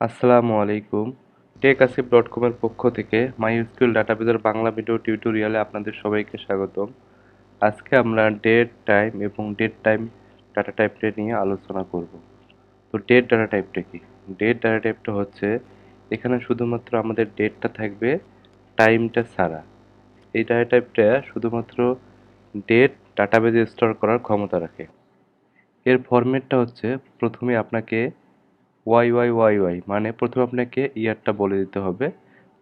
আসসালামু আলাইকুম। টেকআসিফ.com এর পক্ষ থেকে মাইস্কুল ডাটাবেজের বাংলা ভিডিও টিউটোরিয়ালে আপনাদের সবাইকে স্বাগতম। আজকে আমরা ডেট টাইম এবং ডেট টাইম ডাটা টাইপটা নিয়ে আলোচনা করব। তো ডেট ডাটা টাইপটা কি? ডেট ডাটা টাইপটা হচ্ছে এখানে শুধুমাত্র আমাদের ডেটটা থাকবে, টাইমটা ছাড়া। এই ডাটা টাইপটা শুধুমাত্র ডেট ডাটাবেজে স্টোর করার ক্ষমতা রাখে। এর ফরম্যাটটা হচ্ছে প্রথমে আপনাকে ওয়াই ওয়াই ওয়াই ওয়াই মানে প্রথমে আপনাকে ইয়ারটা বলে দিতে হবে,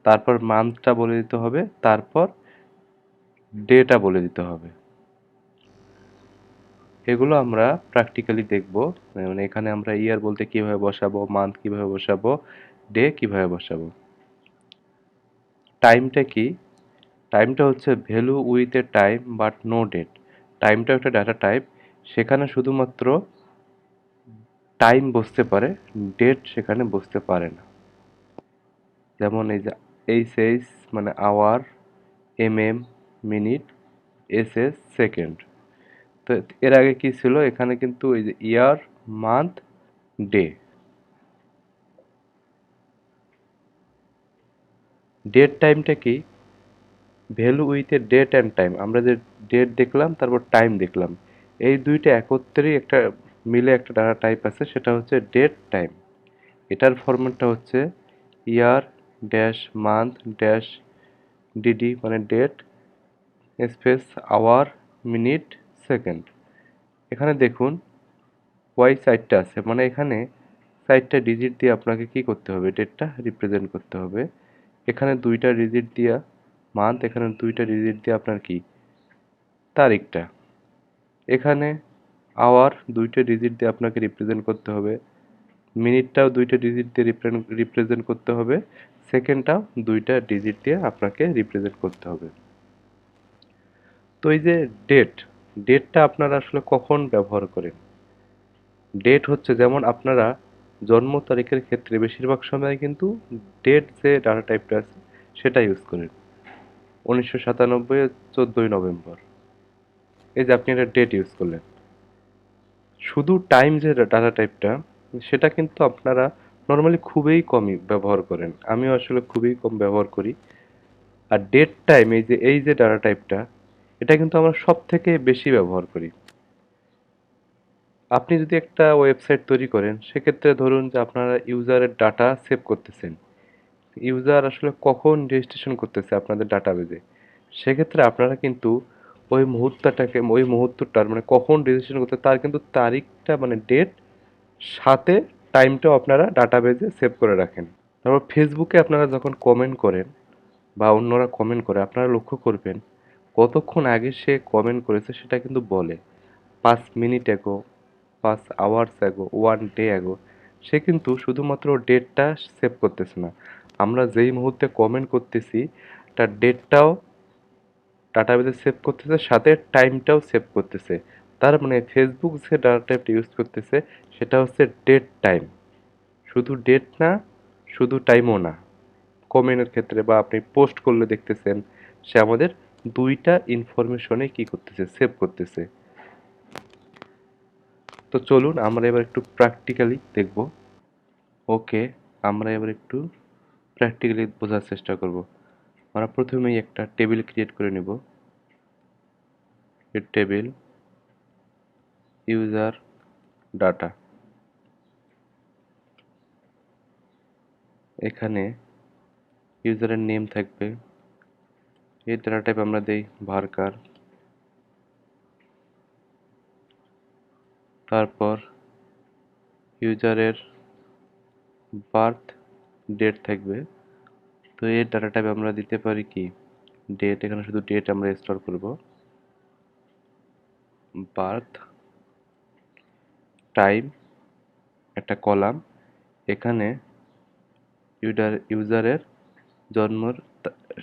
তারপর মান্থটা বলে দিতে হবে, তারপর ডেটা বলে দিতে হবে। এগুলো আমরা প্র্যাকটিক্যালি দেখব। মানে এখানে আমরা ইয়ার বলতে কিভাবে বসাবো, মান্থ কিভাবে বসাবো, ডে কিভাবে বসাবো। টাইমটা কি? টাইমটা হচ্ছে value with a time but no date. টাইমটা একটা ডাটা টাইপ, সেখানে শুধুমাত্র টাইম বসতে পারে, ডেট সেখানে বসতে পারে না। যেমন এই যে এইচ মানে আওয়ার, মিনিট, সেকেন্ড। তো এর আগে কি ছিল? এখানে কিন্তু এই যে ইয়ার, মান্থ, ডে। ডেট টাইমটা কি? Value with a date and time. আমরা যে ডেট দেখলাম তারপর টাইম দেখলাম, এই দুইটা একত্রেই একটা মিলে একটা ডাটা টাইপ আছে, সেটা হচ্ছে ডেট টাইম। এটার ফরম্যাটটা হচ্ছে year dash month dash DD মানে date space hour, minute, second. এখানে দেখুন ওয়াই সাইডটা আছে, মানে এখানে সাইডটা ডিজিট দিয়ে আপনাকে কি করতে হবে? ডেটটা রিপ্রেজেন্ট করতে হবে। এখানে দুইটা ডিজিট দিয়া মান্থ, এখানে দুইটা ডিজিট দিয়ে আপনার কি তারিখটা। এখানে আওয়ার দুইটা ডিজিট দিয়ে আপনাকে রিপ্রেজেন্ট করতে হবে, মিনিটটাও দুইটা ডিজিট দিয়ে রিপ্রেজেন্ট করতে হবে, সেকেন্ডটাও দুইটা ডিজিট দিয়ে আপনাকে রিপ্রেজেন্ট করতে হবে। তো এই যে ডেটটা আপনারা আসলে কখন ব্যবহার করেন? ডেট হচ্ছে যেমন আপনারা জন্ম তারিখের ক্ষেত্রে বেশিরভাগ সময় কিন্তু ডেট যে ডাটা টাইপটা আছে সেটা ইউজ করেন। 1997 14ই নভেম্বর, এই যে আপনি একটা ডেট ইউজ করলেন। শুধু টাইম যে ডাটা টাইপটা, সেটা কিন্তু আপনারা নর্মালি খুবই কমই ব্যবহার করেন। আমিও আসলে খুবই কম ব্যবহার করি। আর ডেট টাইম এই যে ডাটা টাইপটা, এটা কিন্তু আমরা সব থেকে বেশি ব্যবহার করি। আপনি যদি একটা ওয়েবসাইট তৈরি করেন, সেক্ষেত্রে ধরুন যে আপনারা ইউজারের ডাটা সেভ করতেছেন। ইউজার আসলে কখন রেজিস্ট্রেশন করতেছে আপনাদের ডাটাবেজে, সেক্ষেত্রে আপনারা কিন্তু ওই মুহূর্তটার মানে কখন রেজিস্ট্রেশন করতে তার কিন্তু তারিখটা মানে ডেট সাথে টাইমটাও আপনারা ডাটাবেজে সেভ করে রাখেন। তারপর ফেসবুকে আপনারা যখন কমেন্ট করেন বা অন্যরা কমেন্ট করে, আপনারা লক্ষ্য করবেন কতক্ষণ আগে সে কমেন্ট করেছে সেটা কিন্তু বলে। 5 minute ago, 5 hours ago, 1 day ago. সে কিন্তু শুধুমাত্র ডেটটা সেভ করতেছে না, আমরা যেই মুহূর্তে কমেন্ট করতেছি তার ডেটটাও ডাটাবেসে সেভ করতেছে, সাথে টাইমটাও সেভ করতেছে। তার মানে ফেসবুক যে ডাটা টাইপটা ইউজ করতেছে সেটা হচ্ছে ডেট টাইম। শুধু ডেট না, শুধু টাইমও না। কমেন্টের ক্ষেত্রে বা আপনি পোস্ট করলে দেখতেছেন সে আমাদের দুইটা ইনফরমেশনে কি করতেছে? সেভ করতেছে। তো চলুন আমরা এবার একটু প্র্যাকটিক্যালি দেখব। ওকে, আমরা এবার একটু প্র্যাকটিক্যালি বোঝার চেষ্টা করব। আমরা প্রথমেই একটা টেবিল ক্রিয়েট করে নেব। এই টেবিল ইউজার ডাটা, এখানে ইউজারের নেম থাকবে। এই ডাটা টাইপ আমরা দেই ভার্কার। তারপর ইউজারের বার্থ ডেট থাকবে। তো এর ডাটা টাইপ আমরা দিতে পারি কি ডেট, এখানে শুধু ডেট আমরা স্টোর করব। বার্থ, টাইম একটা কলাম, এখানে ইউজারের জন্মের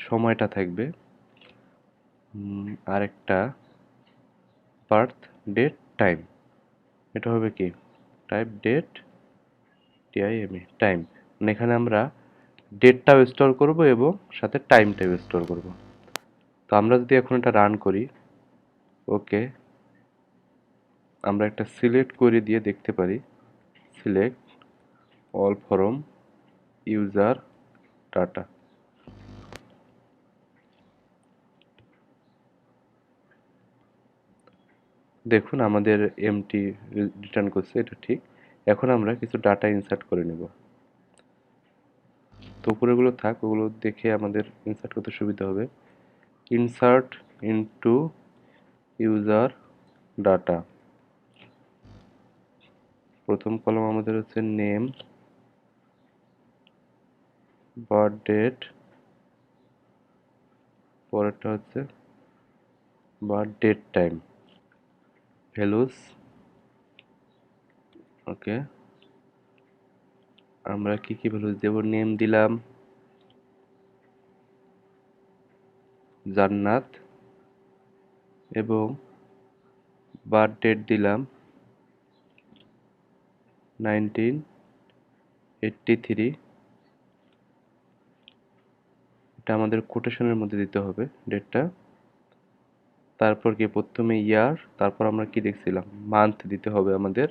সময়টা থাকবে। আরেকটা বার্থ ডেট টাইম, এটা হবে কি টাইপ ডেট টিআইএমই টাইম। মানে এখানে আমরা ডেটটাও স্টোর করব এবং সাথে টাইমটাও স্টোর করব। তো আমরা যদি এখন এটা রান করি, ওকে, আমরা একটা সিলেক্ট করে দিয়ে দেখতে পারি select all form user data. দেখুন আমাদের এমটি রিটার্ন করছে, এটা ঠিক। এখন আমরা কিছু ডাটা ইনসার্ট করে নেব। তো উপরেগুলো থাক, ওগুলো দেখে আমাদের ইনসার্ট করতে সুবিধা হবে। Insert into user data. প্রথম কলাম আমাদের হচ্ছে নেম, বার্থ ডেট, পরেরটা হচ্ছে বার্থ ডেট টাইম, ভ্যালুস। ওকে, আমরা কি কি ভ্যালুস দেব? নেম দিলাম জান্নাত এবং বার্থ ডেট দিলাম 1983। এটা আমাদের কোটেশনের মধ্যে দিতে হবে ডেটটা। তারপর কি প্রথমে ইয়ার, তারপর আমরা কি দেখছিলাম, মান্থ দিতে হবে আমাদের।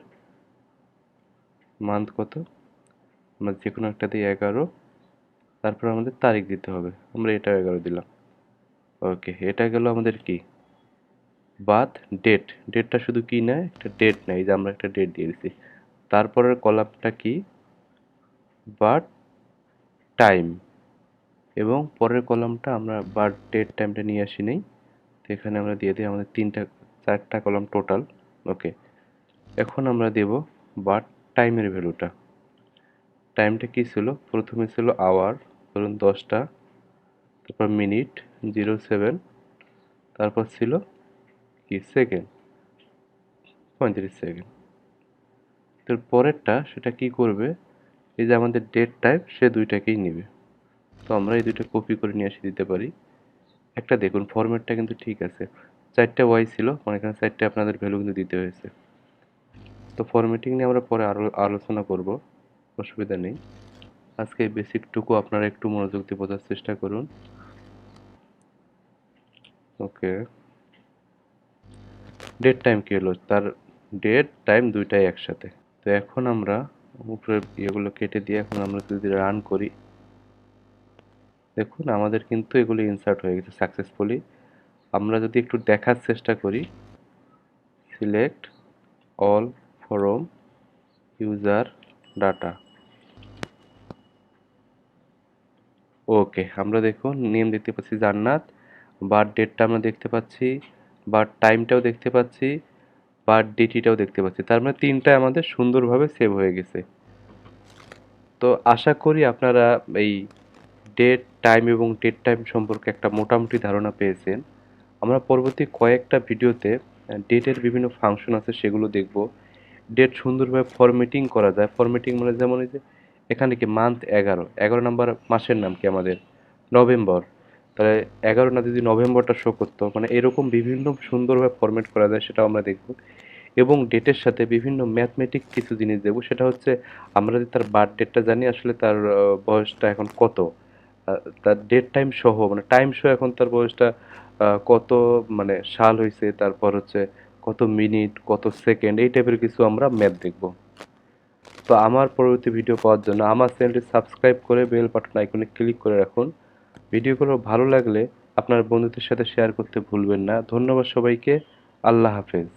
মান্থ কত? আমরা যে কোনো একটা দিই 11। তারপর আমাদের তারিখ দিতে হবে, আমরা এটা 11 দিলাম। ওকে, এটা গেল আমাদের কি বার্থ ডেট। ডেটটা শুধু কি নেয়, একটা ডেট নেয়, এই যে আমরা একটা ডেট দিয়ে দিচ্ছি। তারপরের কলামটা কি বার্থ টাইম, এবং পরের কলামটা আমরা বার্থ ডেট টাইমটা নিয়ে আসি নেই, তো এখানে আমরা দিয়ে দিই আমাদের চারটা কলাম টোটাল। ওকে, এখন আমরা দেব বার্থ টাইমের ভ্যালুটা। টাইমটা কি ছিল? প্রথমে ছিল আওয়ার, ধরুন 10টা, তারপর মিনিট 07, তারপর ছিল কি সেকেন্ড 35 সেকেন্ড। তো পরেরটা সেটা কি করবে, এই যে আমাদের ডেট টাইম, সে দুইটাকেই নেবে। তো আমরা এই দুইটা কপি করে নিয়ে এসে দিতে পারি। একটা দেখুন ফরম্যাটটা কিন্তু ঠিক আছে, 4টা ওয়াই ছিল, মানে এখানে 4টে আপনাদের ভ্যালু কিন্তু দিতে হয়েছে। তো ফরম্যাটিং নিয়ে আমরা পরে আরও আলোচনা করব, অসুবিধা নেই। আজকে এই বেসিকটুকু আপনারা একটু মনোযোগ দিয়ে বোঝার চেষ্টা করুন। ওকে, ডেট টাইম কি হলো? তার ডেট টাইম দুইটাই একসাথে। তো এখন আমরা উপরের ইয়েগুলো কেটে দিয়ে এখন আমরা যদি রান করি, দেখুন আমাদের কিন্তু এগুলো ইনসার্ট হয়ে গেছে সাকসেসফুলি। আমরা যদি একটু দেখার চেষ্টা করি, select all from user data. Okay, আমরা দেখুন নেম দেখতে পাচ্ছি জান্নাত, বার্থ ডেটটা আমরা দেখতে পাচ্ছি, বার্থ টাইমটাও দেখতে পাচ্ছি, বার্থ ডেটিটাও দেখতে পাচ্ছি। তার মানে তিনটা আমাদের সুন্দরভাবে সেভ হয়ে গেছে। তো আশা করি আপনারা এই ডেট টাইম এবং ডেট টাইম সম্পর্কে একটা মোটামুটি ধারণা পেয়েছেন। আমরা পরবর্তী কয়েকটা ভিডিওতে ডেটের বিভিন্ন ফাংশন আছে সেগুলো দেখব। ডেট সুন্দরভাবে ফরম্যাটিং করা যায়। ফরম্যাটিং মানে যেমন এই যে এখানে কি মান্থ 11, 11 নাম্বার মাসের নাম কি আমাদের নভেম্বর, তাহলে 11 না যদি নভেম্বরটা শো করতো, মানে এরকম বিভিন্ন সুন্দরভাবে ফরম্যাট করা যায় সেটাও আমরা দেখব। এবং ডেটের সাথে বিভিন্ন ম্যাথমেটিক কিছু জিনিস দেবো, সেটা হচ্ছে আমরা যদি তার বার্থ ডেটটা জানি, আসলে তার বয়সটা এখন কত, তার ডেট টাইম সহ, মানে টাইম সহ এখন তার বয়সটা কত, মানে সাল হয়েছে, তারপর হচ্ছে কত মিনিট, কত সেকেন্ড, এই টাইপের কিছু আমরা ম্যাথ দেখব। তো আমার পরবর্তী ভিডিও পাওয়ার জন্য আমার চ্যানেলটি সাবস্ক্রাইব করে বেল বাটন আইকনে ক্লিক করে রাখুন। ভিডিওগুলো ভালো লাগলে আপনার বন্ধুদের সাথে শেয়ার করতে ভুলবেন না। ধন্যবাদ সবাইকে। আল্লাহ হাফেজ।